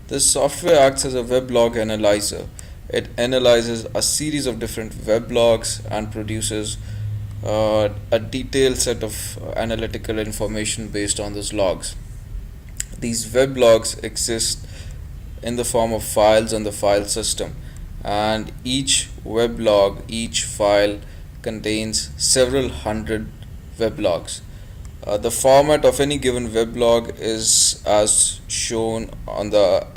This software acts as a weblog analyzer. It analyzes a series of different weblogs and produces a detailed set of analytical information based on those logs. These weblogs exist in the form of files on the file system, and each weblog, each file contains several hundred weblogs. The format of any given weblog is as shown in the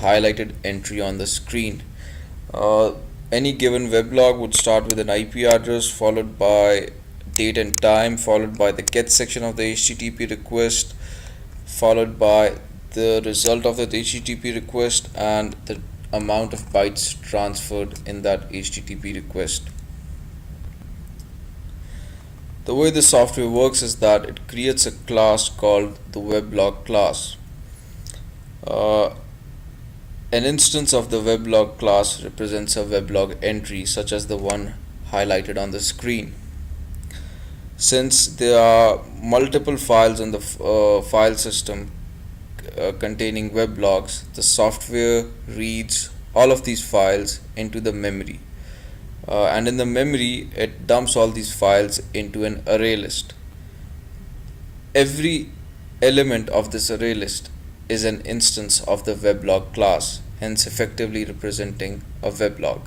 highlighted entry on the screen. Uh, any given weblog would start with an IP address followed by date and time, followed by the get section of the HTTP request, followed by the result of that HTTP request and the amount of bytes transferred in that HTTP request. The way the software works is that it creates a class called the weblog class. Uh, an instance of the weblog class represents a weblog entry such as the one highlighted on the screen. Since there are multiple files in the file system containing weblogs, the software reads all of these files into the memory. And in the memory, it dumps all these files into an array list. Every element of this array list is an instance of the weblog class, hence effectively representing a weblog.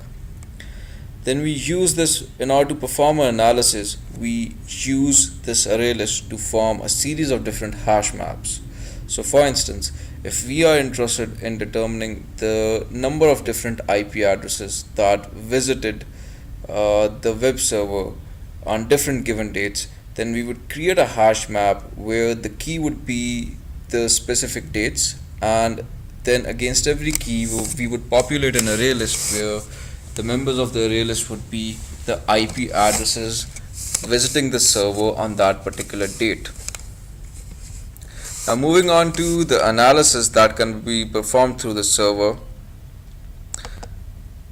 Then we use this in order to perform an analysis. We use this array list to form a series of different hash maps. So for instance, if we are interested in determining the number of different IP addresses that visited the web server on different given dates, then we would create a hash map where the key would be the specific dates, and then against every key we would populate an array list where the members of the array list would be the IP addresses visiting the server on that particular date. Now moving on to the analysis that can be performed through the server.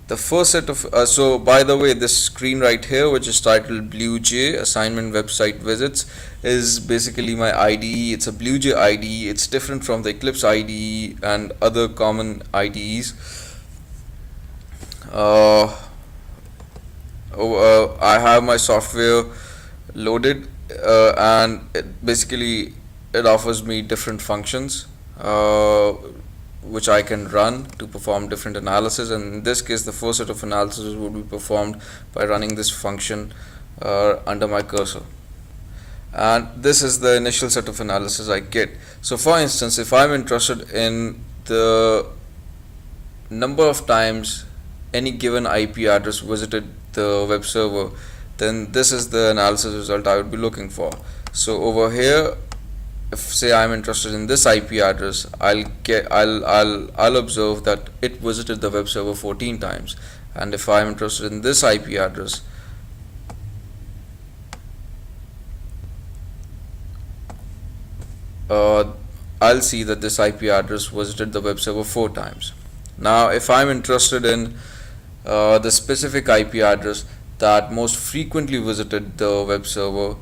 The first set of so by the way, this screen right here, which is titled BlueJ assignment website visits, is basically my IDE. It's a BlueJ IDE. It's different from the Eclipse IDE and other common IDEs. I have my software loaded, and it offers me different functions which I can run to perform different analysis. And in this case, the first set of analysis would be performed by running this function under my cursor, and this is the initial set of analysis I get. So for instance, if I'm interested in the number of times any given IP address visited the web server, then this is the analysis result I would be looking for. So over here, if say I'm interested in this IP address, I'll observe that it visited the web server 14 times. And if I'm interested in this IP address, I'll see that this IP address visited the web server 4 times. Now if I'm interested in the specific IP address that most frequently visited the web server,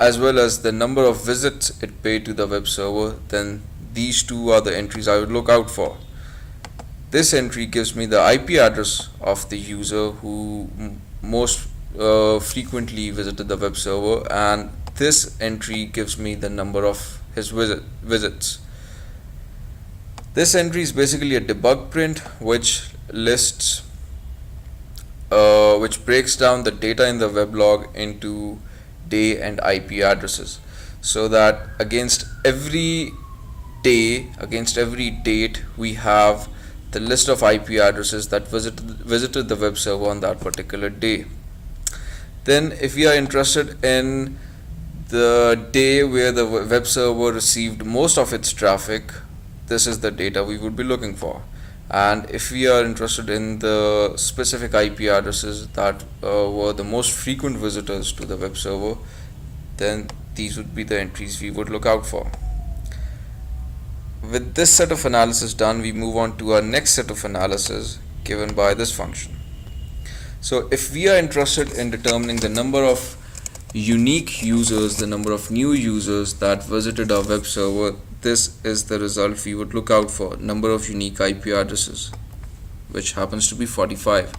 as well as the number of visits it paid to the web server, then these two are the entries I would look out for. This entry gives me the IP address of the user who most frequently visited the web server, and this entry gives me the number of his visits. This entry is basically a debug print which lists which breaks down the data in the weblog into day and IP addresses, so that against every day, against every date, we have the list of IP addresses that visited the web server on that particular day. Then if we are interested in the day where the web server received most of its traffic, this is the data we would be looking for. And if we are interested in the specific IP addresses that were the most frequent visitors to the web server, then these would be the entries we would look out for. With this set of analysis done, we move on to our next set of analysis given by this function. So if we are interested in determining the number of unique users, the number of new users that visited our web server, this is the result we would look out for: number of unique IP addresses, which happens to be 45.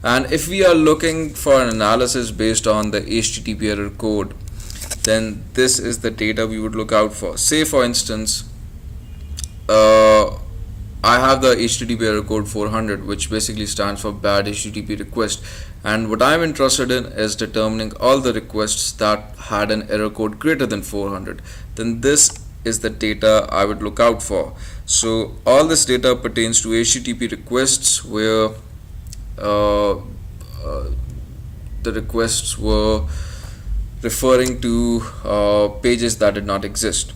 And if we are looking for an analysis based on the HTTP error code, then this is the data we would look out for. Say for instance, I have the HTTP error code 400, which basically stands for bad HTTP request, and what I'm interested in is determining all the requests that had an error code greater than 400. Then this is the data I would look out for. So all this data pertains to HTTP requests where the requests were referring to pages that did not exist.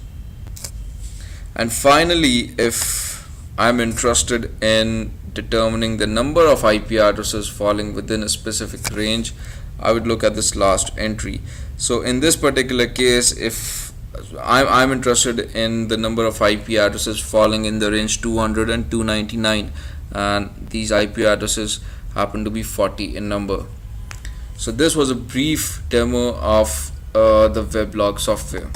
And finally, if I'm interested in determining the number of IP addresses falling within a specific range, I would look at this last entry. So in this particular case, if I'm interested in the number of IP addresses falling in the range 200 and 299, and these IP addresses happen to be 40 in number. So this was a brief demo of the weblog software.